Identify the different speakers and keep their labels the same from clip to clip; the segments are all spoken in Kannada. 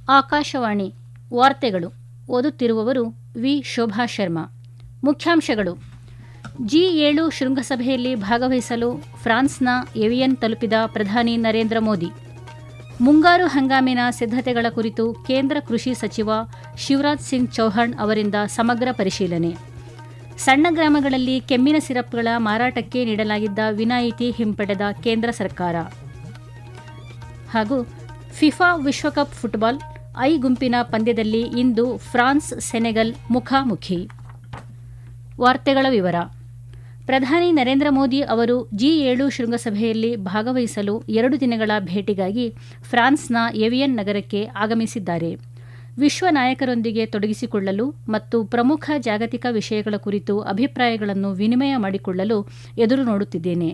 Speaker 1: ಆಕಾಶವಾಣಿ ವಾರ್ತೆಗಳು. ಓದುತ್ತಿರುವವರು ವಿ. ಶೋಭಾ ಶರ್ಮಾ. ಮುಖ್ಯಾಂಶಗಳು: G7 ಶೃಂಗಸಭೆಯಲ್ಲಿ ಭಾಗವಹಿಸಲು ಫ್ರಾನ್ಸ್ನ ಎವಿಯನ್ ತಲುಪಿದ ಪ್ರಧಾನಿ ನರೇಂದ್ರ ಮೋದಿ. ಮುಂಗಾರು ಹಂಗಾಮಿನ ಸಿದ್ಧತೆಗಳ ಕುರಿತು ಕೇಂದ್ರ ಕೃಷಿ ಸಚಿವ ಶಿವರಾಜ್ ಸಿಂಗ್ ಚೌಹಾಣ್ ಅವರಿಂದ ಸಮಗ್ರ ಪರಿಶೀಲನೆ. ಸಣ್ಣ ಗ್ರಾಮಗಳಲ್ಲಿ ಕೆಮ್ಮಿನ ಸಿರಪ್ಗಳ ಮಾರಾಟಕ್ಕೆ ನೀಡಲಾಗಿದ್ದ ವಿನಾಯಿತಿ ಹಿಂಪಡೆದ ಕೇಂದ್ರ ಸರ್ಕಾರ. ಹಾಗೂ ಫಿಫಾ ವಿಶ್ವಕಪ್ ಫುಟ್ಬಾಲ್ ಐ ಗುಂಪಿನ ಪಂದ್ಯದಲ್ಲಿ ಇಂದು ಫ್ರಾನ್ಸ್ ಸೆನೆಗಲ್ ಮುಖಾಮುಖಿ. ವಾರ್ತೆಗಳ ವಿವರ. ಪ್ರಧಾನಿ ನರೇಂದ್ರ ಮೋದಿ ಅವರು G7 ಶೃಂಗಸಭೆಯಲ್ಲಿ ಭಾಗವಹಿಸಲು 2 ದಿನಗಳ ಭೇಟಿಗಾಗಿ ಫ್ರಾನ್ಸ್ನ ಎವಿಯನ್ ನಗರಕ್ಕೆ ಆಗಮಿಸಿದ್ದಾರೆ. ವಿಶ್ವ ನಾಯಕರೊಂದಿಗೆ ತೊಡಗಿಸಿಕೊಳ್ಳಲು ಮತ್ತು ಪ್ರಮುಖ ಜಾಗತಿಕ ವಿಷಯಗಳ ಕುರಿತು ಅಭಿಪ್ರಾಯಗಳನ್ನು ವಿನಿಮಯ ಮಾಡಿಕೊಳ್ಳಲು ಎದುರು ನೋಡುತ್ತಿದ್ದೇನೆ.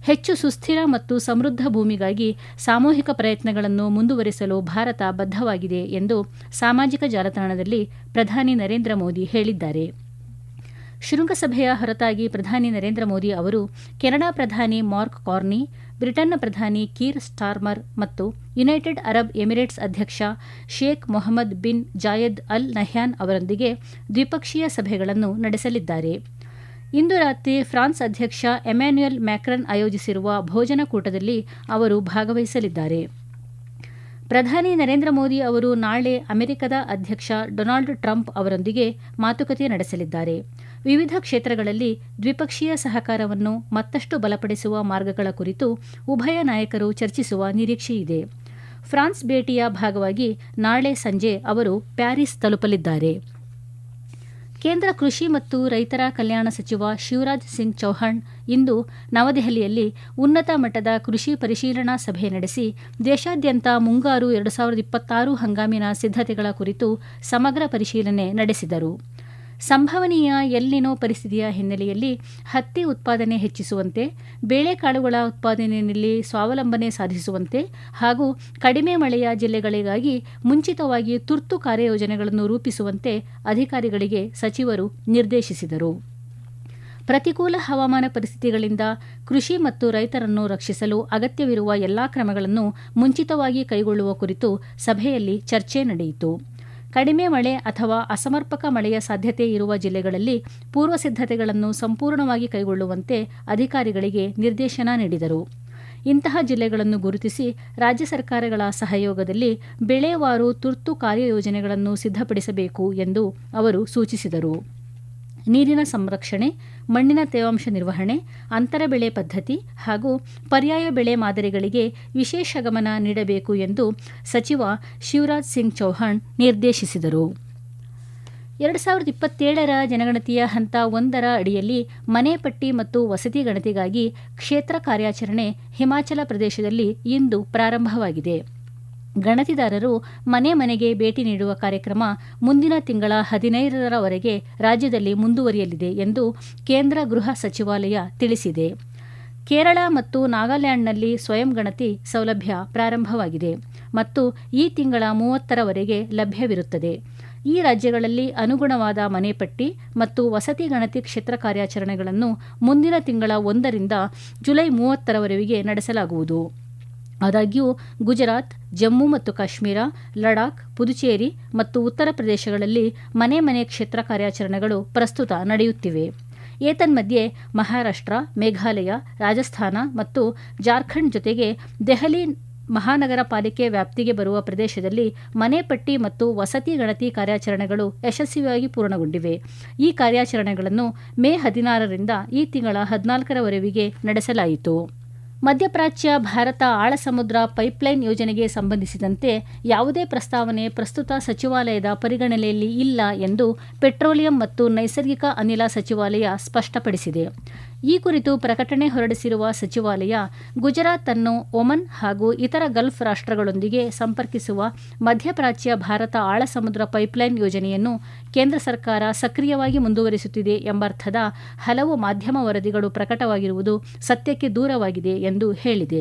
Speaker 1: ಹೆಚ್ಚು ಸುಸ್ಥಿರ ಮತ್ತು ಸಮೃದ್ಧ ಭೂಮಿಗಾಗಿ ಸಾಮೂಹಿಕ ಪ್ರಯತ್ನಗಳನ್ನು ಮುಂದುವರಿಸಲು ಭಾರತ ಬದ್ಧವಾಗಿದೆ ಎಂದು ಸಾಮಾಜಿಕ ಜಾಲತಾಣದಲ್ಲಿ ಪ್ರಧಾನಿ ನರೇಂದ್ರ ಮೋದಿ ಹೇಳಿದ್ದಾರೆ. ಶೃಂಗಸಭೆಯ ಹೊರತಾಗಿ ಪ್ರಧಾನಿ ನರೇಂದ್ರ ಮೋದಿ ಅವರು ಕೆನಡಾ ಪ್ರಧಾನಿ ಮಾರ್ಕ್ ಕಾರ್ನಿ, ಬ್ರಿಟನ್ನ ಪ್ರಧಾನಿ ಕೀರ್ ಸ್ಟಾರ್ಮರ್ ಮತ್ತು ಯುನೈಟೆಡ್ ಅರಬ್ ಎಮಿರೇಟ್ಸ್ ಅಧ್ಯಕ್ಷ Sheikh Mohamed bin Zayed Al Nahyan ಅವರೊಂದಿಗೆ ದ್ವಿಪಕ್ಷೀಯ ಸಭೆಗಳನ್ನು ನಡೆಸಲಿದ್ದಾರೆ. ಇಂದು ರಾತ್ರಿ ಫ್ರಾನ್ಸ್ ಅಧ್ಯಕ್ಷ ಎಮ್ಯಾನ್ಯುಯಲ್ ಮ್ಯಾಕ್ರನ್ ಆಯೋಜಿಸಿರುವ ಭೋಜನಕೂಟದಲ್ಲಿ ಅವರು ಭಾಗವಹಿಸಲಿದ್ದಾರೆ. ಪ್ರಧಾನಿ ನರೇಂದ್ರ ಮೋದಿ ಅವರು ನಾಳೆ ಅಮೆರಿಕದ ಅಧ್ಯಕ್ಷ ಡೊನಾಲ್ಡ್ ಟ್ರಂಪ್ ಅವರೊಂದಿಗೆ ಮಾತುಕತೆ ನಡೆಸಲಿದ್ದಾರೆ. ವಿವಿಧ ಕ್ಷೇತ್ರಗಳಲ್ಲಿ ದ್ವಿಪಕ್ಷೀಯ ಸಹಕಾರವನ್ನು ಮತ್ತಷ್ಟು ಬಲಪಡಿಸುವ ಮಾರ್ಗಗಳ ಕುರಿತು ಉಭಯ ನಾಯಕರು ಚರ್ಚಿಸುವ ನಿರೀಕ್ಷೆಯಿದೆ. ಫ್ರಾನ್ಸ್ ಭೇಟಿಯ ಭಾಗವಾಗಿ ನಾಳೆ ಸಂಜೆ ಅವರು ಪ್ಯಾರಿಸ್ ತಲುಪಲಿದ್ದಾರೆ. ಕೇಂದ್ರ ಕೃಷಿ ಮತ್ತು ರೈತರ ಕಲ್ಯಾಣ ಸಚಿವ ಶಿವರಾಜ್ ಸಿಂಗ್ ಚೌಹಾಣ್ ಇಂದು ನವದೆಹಲಿಯಲ್ಲಿ ಉನ್ನತ ಮಟ್ಟದ ಕೃಷಿ ಪರಿಶೀಲನಾ ಸಭೆ ನಡೆಸಿ ದೇಶಾದ್ಯಂತ ಮುಂಗಾರು 2026 ಹಂಗಾಮಿನ ಸಿದ್ಧತೆಗಳ ಕುರಿತು ಸಮಗ್ರ ಪರಿಶೀಲನೆ ನಡೆಸಿದರು. ಸಂಭವನೀಯ ಎಲ್ ನಿನೋ ಪರಿಸ್ಥಿತಿಯ ಹಿನ್ನೆಲೆಯಲ್ಲಿ ಹತ್ತಿ ಉತ್ಪಾದನೆ ಹೆಚ್ಚಿಸುವಂತೆ, ಬೇಳೆಕಾಳುಗಳ ಉತ್ಪಾದನೆಯಲ್ಲಿ ಸ್ವಾವಲಂಬನೆ ಸಾಧಿಸುವಂತೆ ಹಾಗೂ ಕಡಿಮೆ ಮಳೆಯ ಜಿಲ್ಲೆಗಳಿಗಾಗಿ ಮುಂಚಿತವಾಗಿ ತುರ್ತು ಕಾರ್ಯಯೋಜನೆಗಳನ್ನು ರೂಪಿಸುವಂತೆ ಅಧಿಕಾರಿಗಳಿಗೆ ಸಚಿವರು ನಿರ್ದೇಶಿಸಿದರು. ಪ್ರತಿಕೂಲ ಹವಾಮಾನ ಪರಿಸ್ಥಿತಿಗಳಿಂದ ಕೃಷಿ ಮತ್ತು ರೈತರನ್ನು ರಕ್ಷಿಸಲು ಅಗತ್ಯವಿರುವ ಎಲ್ಲಾ ಕ್ರಮಗಳನ್ನು ಮುಂಚಿತವಾಗಿ ಕೈಗೊಳ್ಳುವ ಕುರಿತು ಸಭೆಯಲ್ಲಿ ಚರ್ಚೆ ನಡೆಯಿತು. ಕಡಿಮೆ ಮಳೆ ಅಥವಾ ಅಸಮರ್ಪಕ ಮಳೆಯ ಸಾಧ್ಯತೆ ಇರುವ ಜಿಲ್ಲೆಗಳಲ್ಲಿ ಪೂರ್ವ ಸಿದ್ಧತೆಗಳನ್ನು ಸಂಪೂರ್ಣವಾಗಿ ಕೈಗೊಳ್ಳುವಂತೆ ಅಧಿಕಾರಿಗಳಿಗೆ ನಿರ್ದೇಶನ ನೀಡಿದರು. ಇಂತಹ ಜಿಲ್ಲೆಗಳನ್ನು ಗುರುತಿಸಿ ರಾಜ್ಯ ಸರ್ಕಾರಗಳ ಸಹಯೋಗದಲ್ಲಿ ಬೆಳೆವಾರು ತುರ್ತು ಕಾರ್ಯಯೋಜನೆಗಳನ್ನು ಸಿದ್ಧಪಡಿಸಬೇಕು ಎಂದು ಅವರು ಸೂಚಿಸಿದರು. ನೀರಿನ ಸಂರಕ್ಷಣೆ, ಮಣ್ಣಿನ ತೇವಾಂಶ ನಿರ್ವಹಣೆ, ಅಂತರ ಬೆಳೆ ಪದ್ಧತಿ ಹಾಗೂ ಪರ್ಯಾಯ ಬೆಳೆ ಮಾದರಿಗಳಿಗೆ ವಿಶೇಷ ಗಮನ ನೀಡಬೇಕು ಎಂದು ಸಚಿವ ಶಿವರಾಜ್ ಸಿಂಗ್ ಚೌಹಾಣ್ ನಿರ್ದೇಶಿಸಿದರು. 2027ರ ಜನಗಣತಿಯ ಹಂತ 1ರ ಅಡಿಯಲ್ಲಿ ಮನೆ ಪಟ್ಟಿ ಮತ್ತು ವಸತಿ ಗಣತಿಗಾಗಿ ಕ್ಷೇತ್ರ ಕಾರ್ಯಾಚರಣೆ ಹಿಮಾಚಲ ಪ್ರದೇಶದಲ್ಲಿ ಇಂದು ಪ್ರಾರಂಭವಾಗಿದೆ. ಗಣತಿದಾರರು ಮನೆ ಮನೆಗೆ ಭೇಟಿ ನೀಡುವ ಕಾರ್ಯಕ್ರಮ ಮುಂದಿನ ತಿಂಗಳ 15ರವರೆಗೆ ರಾಜ್ಯದಲ್ಲಿ ಮುಂದುವರಿಯಲಿದೆ ಎಂದು ಕೇಂದ್ರ ಗೃಹ ಸಚಿವಾಲಯ ತಿಳಿಸಿದೆ. ಕೇರಳ ಮತ್ತು ನಾಗಾಲ್ಯಾಂಡ್ನಲ್ಲಿ ಸ್ವಯಂ ಗಣತಿ ಸೌಲಭ್ಯ ಪ್ರಾರಂಭವಾಗಿದೆ ಮತ್ತು ಈ ತಿಂಗಳ 30ರವರೆಗೆ ಲಭ್ಯವಿರುತ್ತದೆ. ಈ ರಾಜ್ಯಗಳಲ್ಲಿ ಅನುಗುಣವಾದ ಮನೆಪಟ್ಟಿ ಮತ್ತು ವಸತಿ ಗಣತಿ ಕ್ಷೇತ್ರ ಕಾರ್ಯಾಚರಣೆಗಳನ್ನು ಮುಂದಿನ ತಿಂಗಳ 1ರಿಂದ ಜುಲೈ 30ರವರೆಗೆ ನಡೆಸಲಾಗುವುದು. ಆದಾಗ್ಯೂ ಗುಜರಾತ್, ಜಮ್ಮು ಮತ್ತು ಕಾಶ್ಮೀರ, ಲಡಾಖ್, ಪುದುಚೇರಿ ಮತ್ತು ಉತ್ತರ ಪ್ರದೇಶಗಳಲ್ಲಿ ಮನೆ ಮನೆ ಕ್ಷೇತ್ರ ಕಾರ್ಯಾಚರಣೆಗಳು ಪ್ರಸ್ತುತ ನಡೆಯುತ್ತಿವೆ. ಏತನ್ಮಧ್ಯೆ ಮಹಾರಾಷ್ಟ್ರ, ಮೇಘಾಲಯ, ರಾಜಸ್ಥಾನ ಮತ್ತು ಜಾರ್ಖಂಡ್ ಜೊತೆಗೆ ದೆಹಲಿ ಮಹಾನಗರ ಪಾಲಿಕೆ ವ್ಯಾಪ್ತಿಗೆ ಬರುವ ಪ್ರದೇಶದಲ್ಲಿ ಮನೆ ಪಟ್ಟಿ ಮತ್ತು ವಸತಿ ಗಣತಿ ಕಾರ್ಯಾಚರಣೆಗಳು ಯಶಸ್ವಿಯಾಗಿ ಪೂರ್ಣಗೊಂಡಿವೆ. ಈ ಕಾರ್ಯಾಚರಣೆಗಳನ್ನು ಮೇ 16ರಿಂದ ಈ ತಿಂಗಳ 14ರವರೆಗೆ ನಡೆಸಲಾಯಿತು. ಮಧ್ಯಪ್ರಾಚ್ಯ ಭಾರತ ಆಳ ಸಮುದ್ರ ಪೈಪ್ಲೈನ್ ಯೋಜನೆಗೆ ಸಂಬಂಧಿಸಿದಂತೆ ಯಾವುದೇ ಪ್ರಸ್ತಾವನೆ ಪ್ರಸ್ತುತ ಸಚಿವಾಲಯದ ಪರಿಗಣನೆಯಲ್ಲಿ ಇಲ್ಲ ಎಂದು ಪೆಟ್ರೋಲಿಯಂ ಮತ್ತು ನೈಸರ್ಗಿಕ ಅನಿಲ ಸಚಿವಾಲಯ ಸ್ಪಷ್ಟಪಡಿಸಿದೆ. ಈ ಕುರಿತು ಪ್ರಕಟಣೆ ಹೊರಡಿಸಿರುವ ಸಚಿವಾಲಯ, ಗುಜರಾತ್ ಅನ್ನು ಒಮನ್ ಹಾಗೂ ಇತರ ಗಲ್ಫ್ ರಾಷ್ಟ್ರಗಳೊಂದಿಗೆ ಸಂಪರ್ಕಿಸುವ ಮಧ್ಯಪ್ರಾಚ್ಯ ಭಾರತ ಆಳ ಸಮುದ್ರ ಪೈಪ್ಲೈನ್ ಯೋಜನೆಯನ್ನು ಕೇಂದ್ರ ಸರ್ಕಾರ ಸಕ್ರಿಯವಾಗಿ ಮುಂದುವರಿಸುತ್ತಿದೆ ಎಂಬರ್ಥದ ಹಲವು ಮಾಧ್ಯಮ ವರದಿಗಳು ಪ್ರಕಟವಾಗಿರುವುದು ಸತ್ಯಕ್ಕೆ ದೂರವಾಗಿದೆ ಎಂದು ಹೇಳಿದೆ.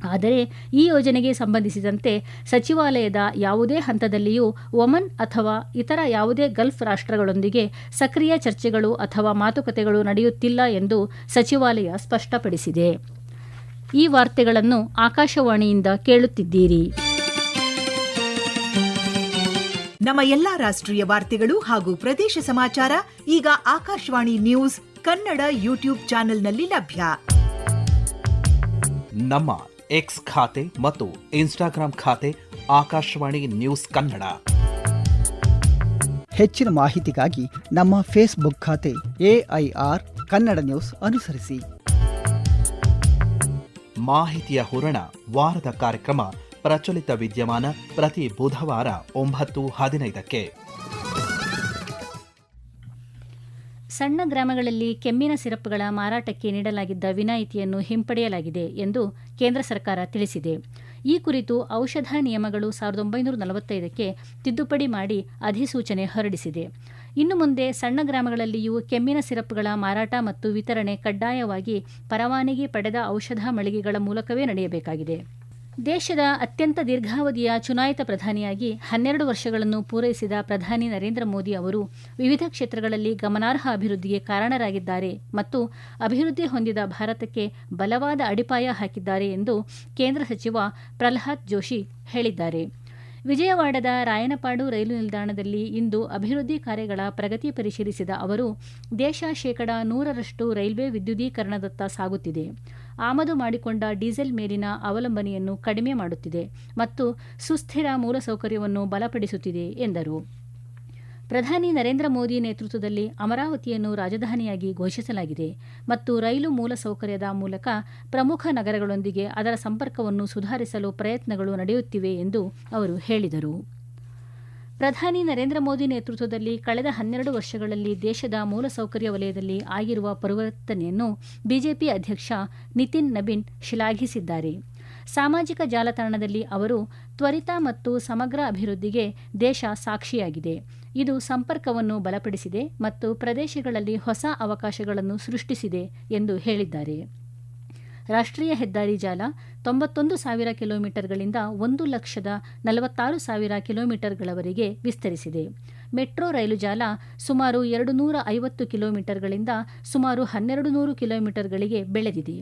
Speaker 1: ಆದರೆ ಈ ಯೋಜನೆಗೆ ಸಂಬಂಧಿಸಿದಂತೆ ಸಚಿವಾಲಯದ ಯಾವುದೇ ಹಂತದಲ್ಲಿಯೂ ಒಮನ್ ಅಥವಾ ಇತರ ಯಾವುದೇ ಗಲ್ಫ್ ರಾಷ್ಟ್ರಗಳೊಂದಿಗೆ ಸಕ್ರಿಯ ಚರ್ಚೆಗಳು ಅಥವಾ ಮಾತುಕತೆಗಳು ನಡೆಯುತ್ತಿಲ್ಲ ಎಂದು ಸಚಿವಾಲಯ ಸ್ಪಷ್ಟಪಡಿಸಿದೆ. ಈ ವಾರ್ತೆಗಳನ್ನು ಆಕಾಶವಾಣಿಯಿಂದ ಕೇಳುತ್ತಿದ್ದೀರಿ.
Speaker 2: ನಮ್ಮ ಎಲ್ಲಾ ರಾಷ್ಟ್ರೀಯ ವಾರ್ತೆಗಳು ಹಾಗೂ ಪ್ರದೇಶ ಸಮಾಚಾರ ಈಗ ಆಕಾಶವಾಣಿ ನ್ಯೂಸ್ ಕನ್ನಡ ಯೂಟ್ಯೂಬ್ ಚಾನೆಲ್ನಲ್ಲಿ ಲಭ್ಯ.
Speaker 3: ನಮ್ಮ ಎಕ್ಸ್ ಖಾತೆ ಮತ್ತು ಇನ್ಸ್ಟಾಗ್ರಾಂ ಖಾತೆ ಆಕಾಶವಾಣಿ ನ್ಯೂಸ್ ಕನ್ನಡ.
Speaker 4: ಹೆಚ್ಚಿನ ಮಾಹಿತಿಗಾಗಿ ನಮ್ಮ ಫೇಸ್ಬುಕ್ ಖಾತೆ AIR ಕನ್ನಡ ನ್ಯೂಸ್ ಅನುಸರಿಸಿ.
Speaker 3: ಮಾಹಿತಿಯ ಹೂರಣ ವಾರದ ಕಾರ್ಯಕ್ರಮ ಪ್ರಚಲಿತ ವಿದ್ಯಮಾನ ಪ್ರತಿ ಬುಧವಾರ 9:15.
Speaker 1: ಸಣ್ಣ ಗ್ರಾಮಗಳಲ್ಲಿ ಕೆಮ್ಮಿನ ಸಿರಪ್ಗಳ ಮಾರಾಟಕ್ಕೆ ನೀಡಲಾಗಿದ್ದ ವಿನಾಯಿತಿಯನ್ನು ಹಿಂಪಡೆಯಲಾಗಿದೆ ಎಂದು ಕೇಂದ್ರ ಸರ್ಕಾರ ತಿಳಿಸಿದೆ. ಈ ಕುರಿತು ಔಷಧ ನಿಯಮಗಳು 1945ಕ್ಕೆ ತಿದ್ದುಪಡಿ ಮಾಡಿ ಅಧಿಸೂಚನೆ ಹೊರಡಿಸಿದೆ. ಇನ್ನು ಮುಂದೆ ಸಣ್ಣ ಗ್ರಾಮಗಳಲ್ಲಿಯೂ ಕೆಮ್ಮಿನ ಸಿರಪ್ಗಳ ಮಾರಾಟ ಮತ್ತು ವಿತರಣೆ ಕಡ್ಡಾಯವಾಗಿ ಪರವಾನಗಿ ಪಡೆದ ಔಷಧ ಮಳಿಗೆಗಳ ಮೂಲಕವೇ ನಡೆಯಬೇಕಾಗಿದೆ. ದೇಶದ ಅತ್ಯಂತ ದೀರ್ಘಾವಧಿಯ ಚುನಾಯಿತ ಪ್ರಧಾನಿಯಾಗಿ 12 ವರ್ಷಗಳನ್ನು ಪೂರೈಸಿದ ಪ್ರಧಾನಿ ನರೇಂದ್ರ ಮೋದಿ ಅವರು ವಿವಿಧ ಕ್ಷೇತ್ರಗಳಲ್ಲಿ ಗಮನಾರ್ಹ ಅಭಿವೃದ್ಧಿಗೆ ಕಾರಣರಾಗಿದ್ದಾರೆ ಮತ್ತು ಅಭಿವೃದ್ಧಿ ಹೊಂದಿದ ಭಾರತಕ್ಕೆ ಬಲವಾದ ಅಡಿಪಾಯ ಹಾಕಿದ್ದಾರೆ ಎಂದು ಕೇಂದ್ರ ಸಚಿವ ಪ್ರಹ್ಲಾದ್ ಜೋಶಿ ಹೇಳಿದ್ದಾರೆ. ವಿಜಯವಾಡದ ರಾಯನಪಾಡು ರೈಲು ನಿಲ್ದಾಣದಲ್ಲಿ ಇಂದು ಅಭಿವೃದ್ಧಿ ಕಾರ್ಯಗಳ ಪ್ರಗತಿ ಪರಿಶೀಲಿಸಿದ ಅವರು ದೇಶ 100% ರೈಲ್ವೆ ವಿದ್ಯುದೀಕರಣದತ್ತ ಸಾಗುತ್ತಿದೆ, ಆಮದು ಮಾಡಿಕೊಂಡ ಡೀಸೆಲ್ ಮೇಲಿನ ಅವಲಂಬನೆಯನ್ನು ಕಡಿಮೆ ಮಾಡುತ್ತಿದೆ ಮತ್ತು ಸುಸ್ಥಿರ ಮೂಲಸೌಕರ್ಯವನ್ನು ಬಲಪಡಿಸುತ್ತಿದೆ ಎಂದರು. ಪ್ರಧಾನಿ ನರೇಂದ್ರ ಮೋದಿ ನೇತೃತ್ವದಲ್ಲಿ ಅಮರಾವತಿಯನ್ನು ರಾಜಧಾನಿಯಾಗಿ ಘೋಷಿಸಲಾಗಿದೆ ಮತ್ತು ರೈಲು ಮೂಲಸೌಕರ್ಯದ ಮೂಲಕ ಪ್ರಮುಖ ನಗರಗಳೊಂದಿಗೆ ಅದರ ಸಂಪರ್ಕವನ್ನು ಸುಧಾರಿಸಲು ಪ್ರಯತ್ನಗಳು ನಡೆಯುತ್ತಿವೆ ಎಂದು ಅವರು ಹೇಳಿದರು. ಪ್ರಧಾನಿ ನರೇಂದ್ರ ಮೋದಿ ನೇತೃತ್ವದಲ್ಲಿ ಕಳೆದ 12 ವರ್ಷಗಳಲ್ಲಿ ದೇಶದ ಮೂಲಸೌಕರ್ಯ ವಲಯದಲ್ಲಿ ಆಗಿರುವ ಪರಿವರ್ತನೆಯನ್ನು ಬಿಜೆಪಿ ಅಧ್ಯಕ್ಷ ನಿತಿನ್ ನಬೀನ್ ಶ್ಲಾಘಿಸಿದ್ದಾರೆ. ಸಾಮಾಜಿಕ ಜಾಲತಾಣದಲ್ಲಿ ಅವರು ತ್ವರಿತ ಮತ್ತು ಸಮಗ್ರ ಅಭಿವೃದ್ಧಿಗೆ ದೇಶ ಸಾಕ್ಷಿಯಾಗಿದೆ, ಇದು ಸಂಪರ್ಕವನ್ನು ಬಲಪಡಿಸಿದೆ ಮತ್ತು ಪ್ರದೇಶಗಳಲ್ಲಿ ಹೊಸ ಅವಕಾಶಗಳನ್ನು ಸೃಷ್ಟಿಸಿದೆ ಎಂದು ಹೇಳಿದ್ದಾರೆ. ರಾಷ್ಟ್ರೀಯ ಹೆದ್ದಾರಿ ಜಾಲ 91,000 ಕಿಲೋಮೀಟರ್ಗಳಿಂದ 1,46,000 ಕಿಲೋಮೀಟರ್ಗಳವರೆಗೆ ವಿಸ್ತರಿಸಿದೆ. ಮೆಟ್ರೋ ರೈಲು ಜಾಲ ಸುಮಾರು 250 ಕಿಲೋಮೀಟರ್ಗಳಿಂದ ಸುಮಾರು 1,200 ಕಿಲೋಮೀಟರ್ಗಳಿಗೆ ಬೆಳೆದಿದೆ.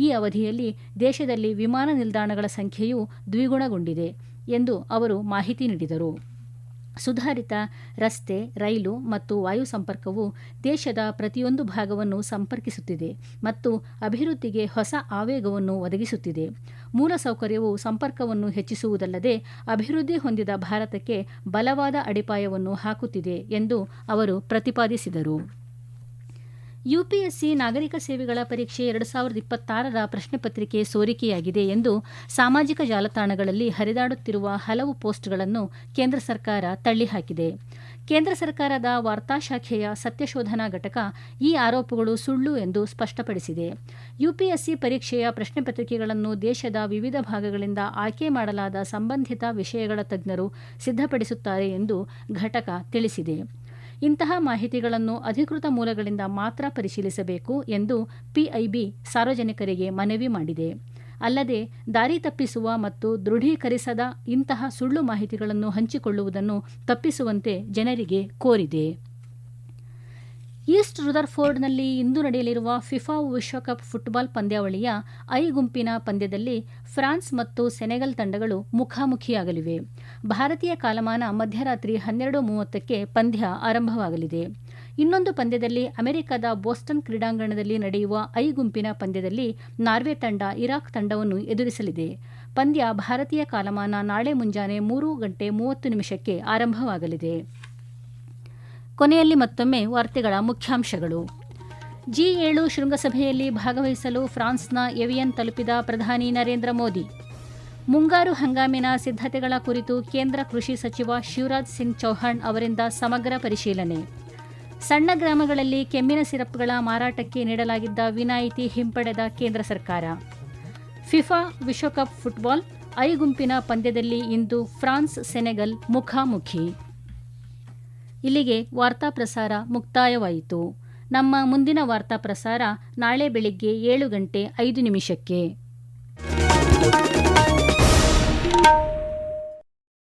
Speaker 1: ಈ ಅವಧಿಯಲ್ಲಿ ದೇಶದಲ್ಲಿ ವಿಮಾನ ನಿಲ್ದಾಣಗಳ ಸಂಖ್ಯೆಯೂ ದ್ವಿಗುಣಗೊಂಡಿದೆ ಎಂದು ಅವರು ಮಾಹಿತಿ ನೀಡಿದರು. ಸುಧಾರಿತ ರಸ್ತೆ, ರೈಲು ಮತ್ತು ವಾಯು ಸಂಪರ್ಕವು ದೇಶದ ಪ್ರತಿಯೊಂದು ಭಾಗವನ್ನು ಸಂಪರ್ಕಿಸುತ್ತಿದೆ ಮತ್ತು ಅಭಿವೃದ್ಧಿಗೆ ಹೊಸ ಆವೇಗವನ್ನು ಒದಗಿಸುತ್ತಿದೆ. ಮೂಲಸೌಕರ್ಯವು ಸಂಪರ್ಕವನ್ನು ಹೆಚ್ಚಿಸುವುದಲ್ಲದೆ ಅಭಿವೃದ್ಧಿ ಹೊಂದಿದ ಭಾರತಕ್ಕೆ ಬಲವಾದ ಅಡಿಪಾಯವನ್ನು ಹಾಕುತ್ತಿದೆ ಎಂದು ಅವರು ಪ್ರತಿಪಾದಿಸಿದರು. ಯುಪಿಎಸ್ಸಿ ನಾಗರಿಕ ಸೇವೆಗಳ ಪರೀಕ್ಷೆ 2026ರ ಪ್ರಶ್ನೆ ಪತ್ರಿಕೆ ಸೋರಿಕೆಯಾಗಿದೆ ಎಂದು ಸಾಮಾಜಿಕ ಜಾಲತಾಣಗಳಲ್ಲಿ ಹರಿದಾಡುತ್ತಿರುವ ಹಲವು ಪೋಸ್ಟ್ಗಳನ್ನು ಕೇಂದ್ರ ಸರ್ಕಾರ ತಳ್ಳಿಹಾಕಿದೆ. ಕೇಂದ್ರ ಸರ್ಕಾರದ ವಾರ್ತಾ ಶಾಖೆಯ ಸತ್ಯಶೋಧನಾ ಘಟಕ ಈ ಆರೋಪಗಳು ಸುಳ್ಳು ಎಂದು ಸ್ಪಷ್ಟಪಡಿಸಿದೆ. ಯುಪಿಎಸ್ಸಿ ಪರೀಕ್ಷೆಯ ಪ್ರಶ್ನೆ ಪತ್ರಿಕೆಗಳನ್ನು ದೇಶದ ವಿವಿಧ ಭಾಗಗಳಿಂದ ಆಯ್ಕೆ ಮಾಡಲಾದ ಸಂಬಂಧಿತ ವಿಷಯಗಳ ತಜ್ಞರು ಸಿದ್ಧಪಡಿಸುತ್ತಾರೆ ಎಂದು ಘಟಕ ತಿಳಿಸಿದೆ. ಇಂತಹ ಮಾಹಿತಿಗಳನ್ನು ಅಧಿಕೃತ ಮೂಲಗಳಿಂದ ಮಾತ್ರ ಪರಿಶೀಲಿಸಬೇಕು ಎಂದು ಪಿಐಬಿ ಸಾರ್ವಜನಿಕರಿಗೆ ಮನವಿ ಮಾಡಿದೆ. ಅಲ್ಲದೆ ದಾರಿ ತಪ್ಪಿಸುವ ಮತ್ತು ದೃಢೀಕರಿಸದ ಇಂತಹ ಸುಳ್ಳು ಮಾಹಿತಿಗಳನ್ನು ಹಂಚಿಕೊಳ್ಳುವುದನ್ನು ತಪ್ಪಿಸುವಂತೆ ಜನರಿಗೆ ಕೋರಿದೆ. ಈಸ್ಟ್ ರುದರ್ಫೋರ್ಡ್ನಲ್ಲಿ ಇಂದು ನಡೆಯಲಿರುವ ಫಿಫಾ ವಿಶ್ವಕಪ್ ಫುಟ್ಬಾಲ್ ಪಂದ್ಯಾವಳಿಯ ಐ ಗುಂಪಿನ ಪಂದ್ಯದಲ್ಲಿ ಫ್ರಾನ್ಸ್ ಮತ್ತು ಸೆನೆಗಲ್ ತಂಡಗಳು ಮುಖಾಮುಖಿಯಾಗಲಿವೆ. ಭಾರತೀಯ ಕಾಲಮಾನ ಮಧ್ಯರಾತ್ರಿ 12:30ಕ್ಕೆ ಪಂದ್ಯ ಆರಂಭವಾಗಲಿದೆ. ಇನ್ನೊಂದು ಪಂದ್ಯದಲ್ಲಿ ಅಮೆರಿಕದ ಬೋಸ್ಟನ್ ಕ್ರೀಡಾಂಗಣದಲ್ಲಿ ನಡೆಯುವ ಐ ಗುಂಪಿನ ಪಂದ್ಯದಲ್ಲಿ ನಾರ್ವೆ ತಂಡ ಇರಾಕ್ ತಂಡವನ್ನು ಎದುರಿಸಲಿದೆ. ಪಂದ್ಯ ಭಾರತೀಯ ಕಾಲಮಾನ ನಾಳೆ ಮುಂಜಾನೆ 3:30ಕ್ಕೆ ಆರಂಭವಾಗಲಿದೆ. ಕೊನೆಯಲ್ಲಿ ಮತ್ತೊಮ್ಮೆ ವಾರ್ತೆಗಳ ಮುಖ್ಯಾಂಶಗಳು. G7 ಶೃಂಗಸಭೆಯಲ್ಲಿ ಭಾಗವಹಿಸಲು ಫ್ರಾನ್ಸ್ನ ಎವಿಯನ್ ತಲುಪಿದ ಪ್ರಧಾನಿ ನರೇಂದ್ರ ಮೋದಿ. ಮುಂಗಾರು ಹಂಗಾಮಿನ ಸಿದ್ಧತೆಗಳ ಕುರಿತು ಕೇಂದ್ರ ಕೃಷಿ ಸಚಿವ ಶಿವರಾಜ್ ಸಿಂಗ್ ಚೌಹಾಣ್ ಅವರಿಂದ ಸಮಗ್ರ ಪರಿಶೀಲನೆ. ಸಣ್ಣ ಗ್ರಾಮಗಳಲ್ಲಿ ಕೆಮ್ಮಿನ ಸಿರಪ್ಗಳ ಮಾರಾಟಕ್ಕೆ ನೀಡಲಾಗಿದ್ದ ವಿನಾಯಿತಿ ಹಿಂಪಡೆದ ಕೇಂದ್ರ ಸರ್ಕಾರ. ಫಿಫಾ ವಿಶ್ವಕಪ್ ಫುಟ್ಬಾಲ್ ಐ ಗುಂಪಿನ ಪಂದ್ಯದಲ್ಲಿ ಇಂದು ಫ್ರಾನ್ಸ್ ಸೆನೆಗಲ್ ಮುಖಾಮುಖಿ. ಇಲ್ಲಿಗೆ ವಾರ್ತಾ ಪ್ರಸಾರ ಮುಕ್ತಾಯವಾಯಿತು. ನಮ್ಮ ಮುಂದಿನ ವಾರ್ತಾ ಪ್ರಸಾರ ನಾಳೆ ಬೆಳಿಗ್ಗೆ 7:05